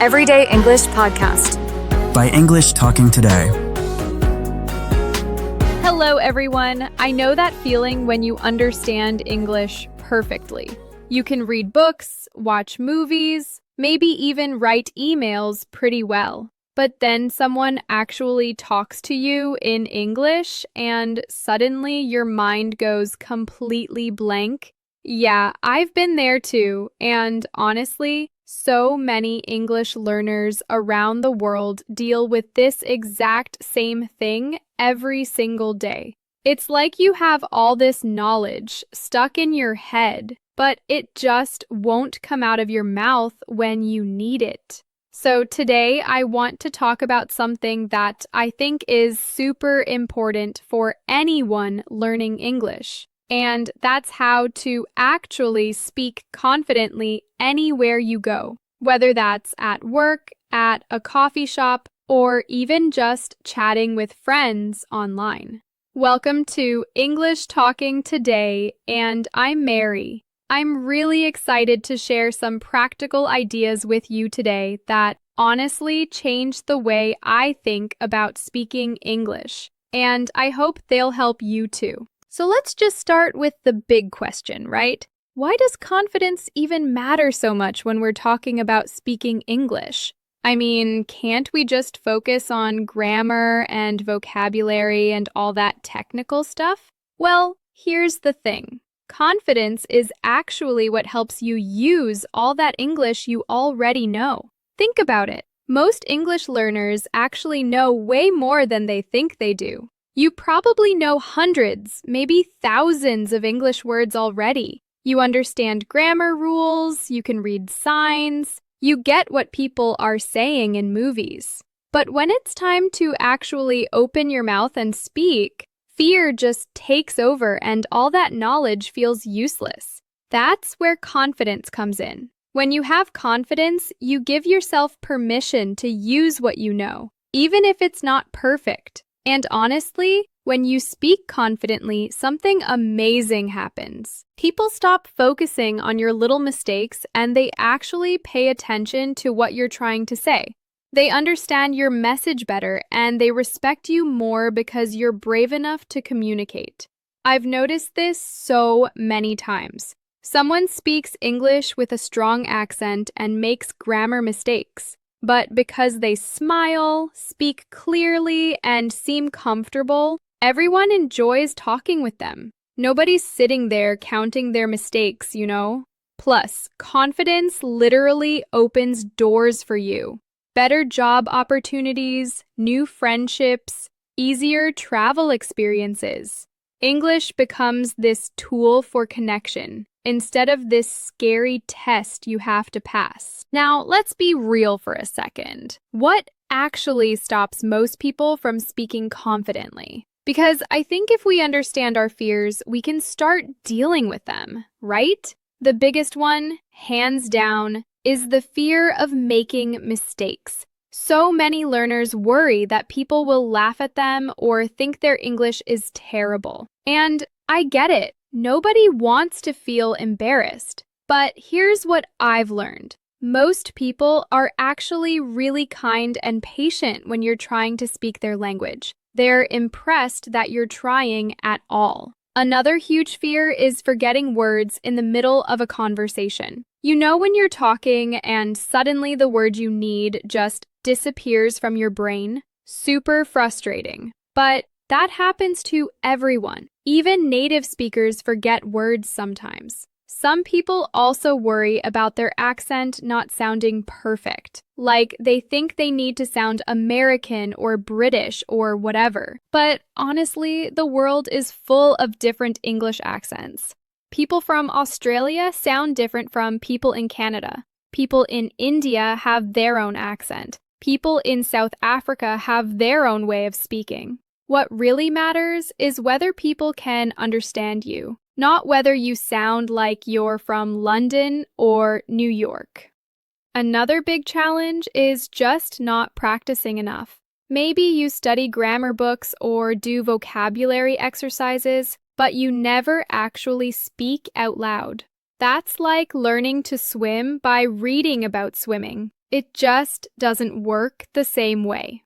Everyday English Podcast by English Talking Today. Hello, everyone. I know that feeling when you understand English perfectly. You can read books, watch movies, maybe even write emails pretty well. But then someone actually talks to you in English and suddenly your mind goes completely blank. Yeah, I've been there too, and honestly, so many English learners around the world deal with this exact same thing every single day. It's like you have all this knowledge stuck in your head, but it just won't come out of your mouth when you need it. So today I want to talk about something that I think is super important for anyone learning English. And that's how to actually speak confidently anywhere you go, whether that's at work, at a coffee shop, or even just chatting with friends online. Welcome to English Talking Today, and I'm Mary. I'm really excited to share some practical ideas with you today that honestly changed the way I think about speaking English, and I hope they'll help you too. So let's just start with the big question, right? Why does confidence even matter so much when we're talking about speaking English? I mean, can't we just focus on grammar and vocabulary and all that technical stuff? Well, here's the thing. Confidence is actually what helps you use all that English you already know. Think about it. Most English learners actually know way more than they think they do. You probably know hundreds, maybe thousands of English words already. You understand grammar rules, you can read signs, you get what people are saying in movies. But when it's time to actually open your mouth and speak, fear just takes over and all that knowledge feels useless. That's where confidence comes in. When you have confidence, you give yourself permission to use what you know, even if it's not perfect. And honestly, when you speak confidently, something amazing happens. People stop focusing on your little mistakes and they actually pay attention to what you're trying to say. They understand your message better and they respect you more because you're brave enough to communicate. I've noticed this so many times. Someone speaks English with a strong accent and makes grammar mistakes. But because they smile, speak clearly, and seem comfortable, everyone enjoys talking with them. Nobody's sitting there counting their mistakes, you know? Plus, confidence literally opens doors for you. Better job opportunities, new friendships, easier travel experiences. English becomes this tool for connection, instead of this scary test you have to pass. Now, let's be real for a second. What actually stops most people from speaking confidently? Because I think if we understand our fears, we can start dealing with them, right? The biggest one, hands down, is the fear of making mistakes. So many learners worry that people will laugh at them or think their English is terrible. And I get it. Nobody wants to feel embarrassed. But here's what I've learned. Most people are actually really kind and patient when you're trying to speak their language. They're impressed that you're trying at all. Another huge fear is forgetting words in the middle of a conversation. You know when you're talking and suddenly the word you need just disappears from your brain? Super frustrating. But that happens to everyone. Even native speakers forget words sometimes. Some people also worry about their accent not sounding perfect. Like they think they need to sound American or British or whatever. But honestly, the world is full of different English accents. People from Australia sound different from people in Canada. People in India have their own accent. People in South Africa have their own way of speaking. What really matters is whether people can understand you, not whether you sound like you're from London or New York. Another big challenge is just not practicing enough. Maybe you study grammar books or do vocabulary exercises, but you never actually speak out loud. That's like learning to swim by reading about swimming. It just doesn't work the same way.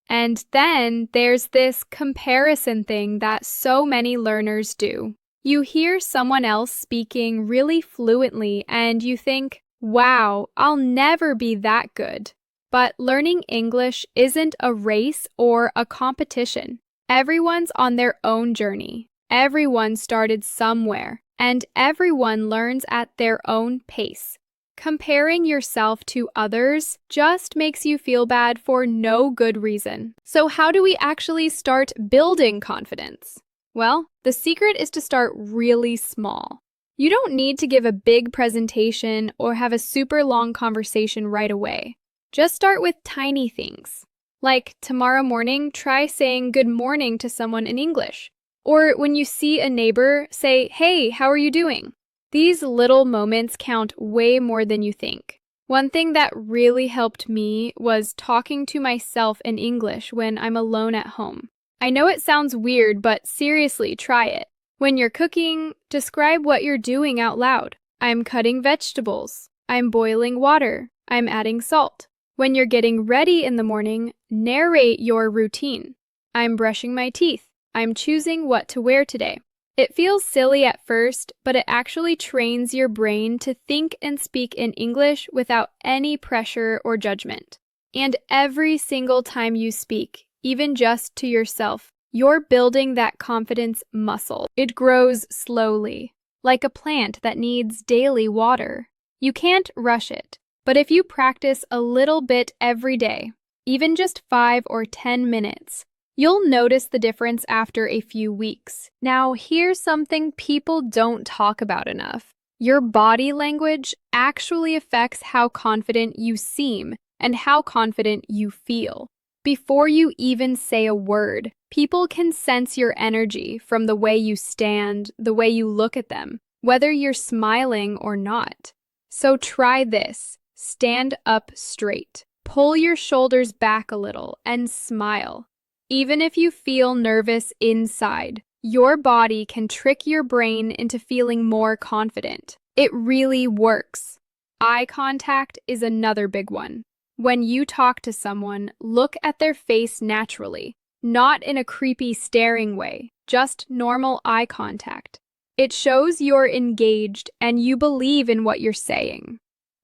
And then there's this comparison thing that so many learners do. You hear someone else speaking really fluently and you think, wow, I'll never be that good. But learning English isn't a race or a competition. Everyone's on their own journey. Everyone started somewhere, and everyone learns at their own pace. Comparing yourself to others just makes you feel bad for no good reason. So how do we actually start building confidence? Well, the secret is to start really small. You don't need to give a big presentation or have a super long conversation right away. Just start with tiny things. Like tomorrow morning, try saying good morning to someone in English. Or when you see a neighbor, say, hey, how are you doing? These little moments count way more than you think. One thing that really helped me was talking to myself in English when I'm alone at home. I know it sounds weird, but seriously, try it. When you're cooking, describe what you're doing out loud. I'm cutting vegetables. I'm boiling water. I'm adding salt. When you're getting ready in the morning, narrate your routine. I'm brushing my teeth. I'm choosing what to wear today. It feels silly at first, but it actually trains your brain to think and speak in English without any pressure or judgment. And every single time you speak, even just to yourself, you're building that confidence muscle. It grows slowly, like a plant that needs daily water. You can't rush it, but if you practice a little bit every day, even just 5 or 10 minutes, you'll notice the difference after a few weeks. Now, here's something people don't talk about enough. Your body language actually affects how confident you seem and how confident you feel. Before you even say a word, people can sense your energy from the way you stand, the way you look at them, whether you're smiling or not. So try this. Stand up straight. Pull your shoulders back a little and smile. Even if you feel nervous inside, your body can trick your brain into feeling more confident. It really works. Eye contact is another big one. When you talk to someone, look at their face naturally, not in a creepy staring way, just normal eye contact. It shows you're engaged and you believe in what you're saying.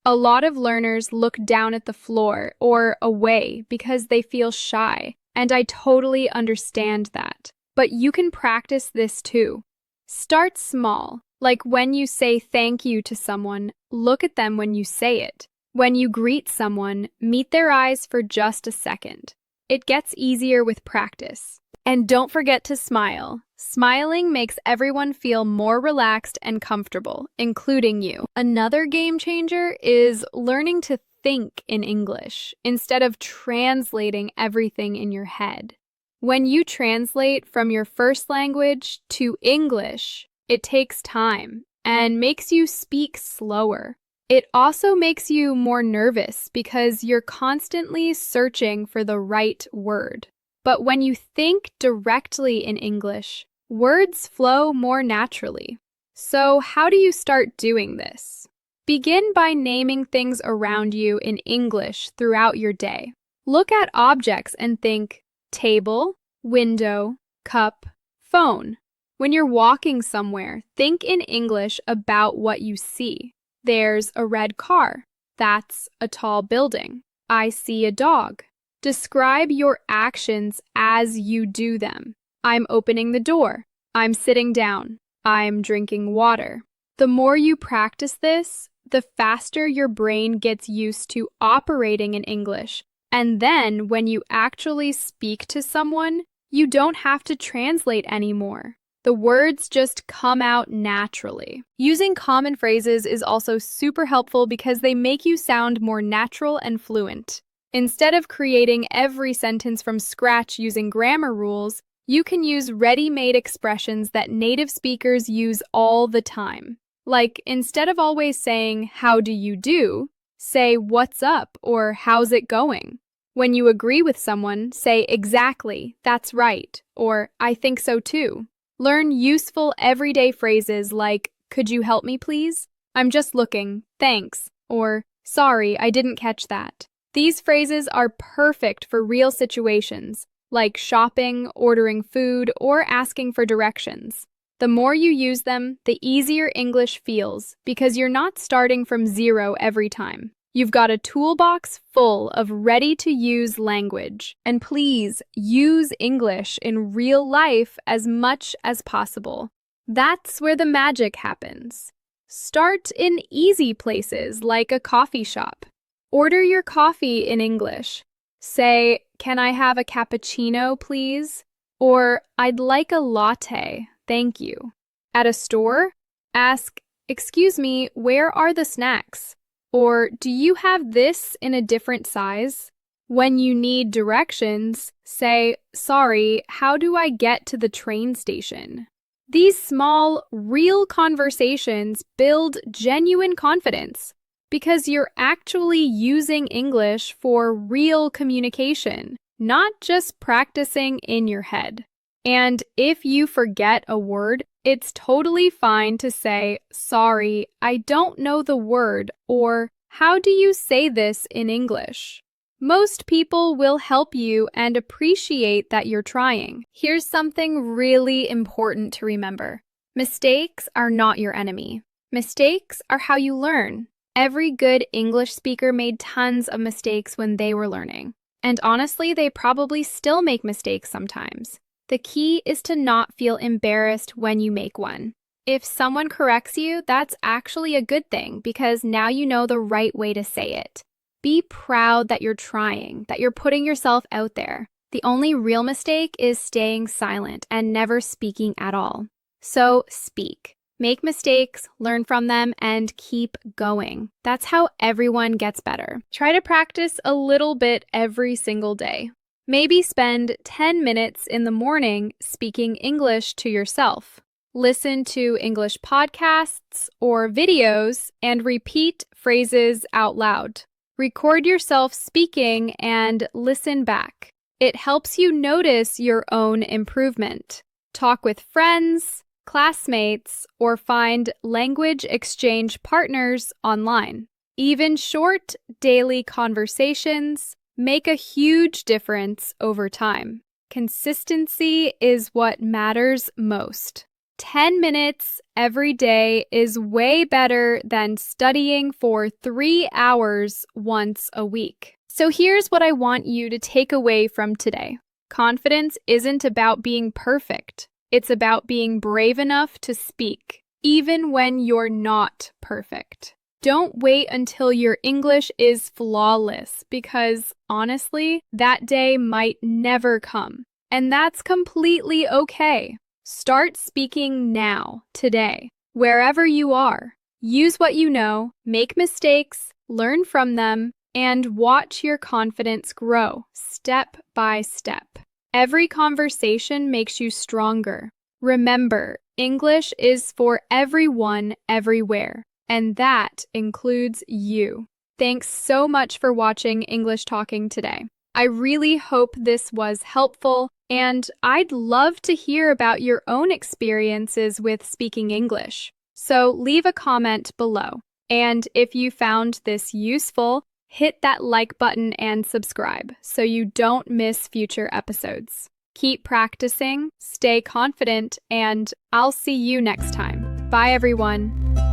A lot of learners look down at the floor or away because they feel shy, and I totally understand that. But you can practice this too. Start small, like when you say thank you to someone, look at them when you say it. When you greet someone, meet their eyes for just a second. It gets easier with practice. And don't forget to smile. Smiling makes everyone feel more relaxed and comfortable, including you. Another game changer is learning to think in English instead of translating everything in your head. When you translate from your first language to English, it takes time and makes you speak slower. It also makes you more nervous because you're constantly searching for the right word. But when you think directly in English, words flow more naturally. So how do you start doing this? Begin by naming things around you in English throughout your day. Look at objects and think table, window, cup, phone. When you're walking somewhere, think in English about what you see. There's a red car. That's a tall building. I see a dog. Describe your actions as you do them. I'm opening the door. I'm sitting down. I'm drinking water. The more you practice this, the faster your brain gets used to operating in English. And then when you actually speak to someone, you don't have to translate anymore. The words just come out naturally. Using common phrases is also super helpful because they make you sound more natural and fluent. Instead of creating every sentence from scratch using grammar rules, you can use ready-made expressions that native speakers use all the time. Like, instead of always saying, "How do you do?" say, "What's up?" or "How's it going?" When you agree with someone, say, "Exactly, that's right," or "I think so too." Learn useful everyday phrases like, "Could you help me, please?" "I'm just looking, thanks," or Sorry, I didn't catch that. These phrases are perfect for real situations, like shopping, ordering food, or asking for directions. The more you use them, the easier English feels because you're not starting from zero every time. You've got a toolbox full of ready-to-use language. And please, use English in real life as much as possible. That's where the magic happens. Start in easy places like a coffee shop. Order your coffee in English. Say, "Can I have a cappuccino, please?" Or, "I'd like a latte, thank you." At a store, ask, "Excuse me, where are the snacks?" Or, "Do you have this in a different size?" When you need directions, say, "Sorry, how do I get to the train station?" These small, real conversations build genuine confidence because you're actually using English for real communication, not just practicing in your head. And if you forget a word, it's totally fine to say, "Sorry, I don't know the word," or "How do you say this in English?" Most people will help you and appreciate that you're trying. Here's something really important to remember. Mistakes are not your enemy. Mistakes are how you learn. Every good English speaker made tons of mistakes when they were learning. And honestly, they probably still make mistakes sometimes. The key is to not feel embarrassed when you make one. If someone corrects you, that's actually a good thing because now you know the right way to say it. Be proud that you're trying, that you're putting yourself out there. The only real mistake is staying silent and never speaking at all. So speak. Make mistakes, learn from them, and keep going. That's how everyone gets better. Try to practice a little bit every single day. Maybe spend 10 minutes in the morning speaking English to yourself. Listen to English podcasts or videos and repeat phrases out loud. Record yourself speaking and listen back. It helps you notice your own improvement. Talk with friends, classmates, or find language exchange partners online. Even short daily conversations make a huge difference over time. Consistency is what matters most. 10 minutes every day is way better than studying for 3 hours once a week. So here's what I want you to take away from today. Confidence isn't about being perfect. It's about being brave enough to speak, even when you're not perfect. Don't wait until your English is flawless because, honestly, that day might never come. And that's completely okay. Start speaking now, today, wherever you are. Use what you know, make mistakes, learn from them, and watch your confidence grow step by step. Every conversation makes you stronger. Remember, English is for everyone, everywhere, and that includes you. Thanks so much for watching English Talking today. I really hope this was helpful, and I'd love to hear about your own experiences with speaking English. So leave a comment below. And if you found this useful, hit that like button and subscribe so you don't miss future episodes. Keep practicing, stay confident, and I'll see you next time. Bye, everyone.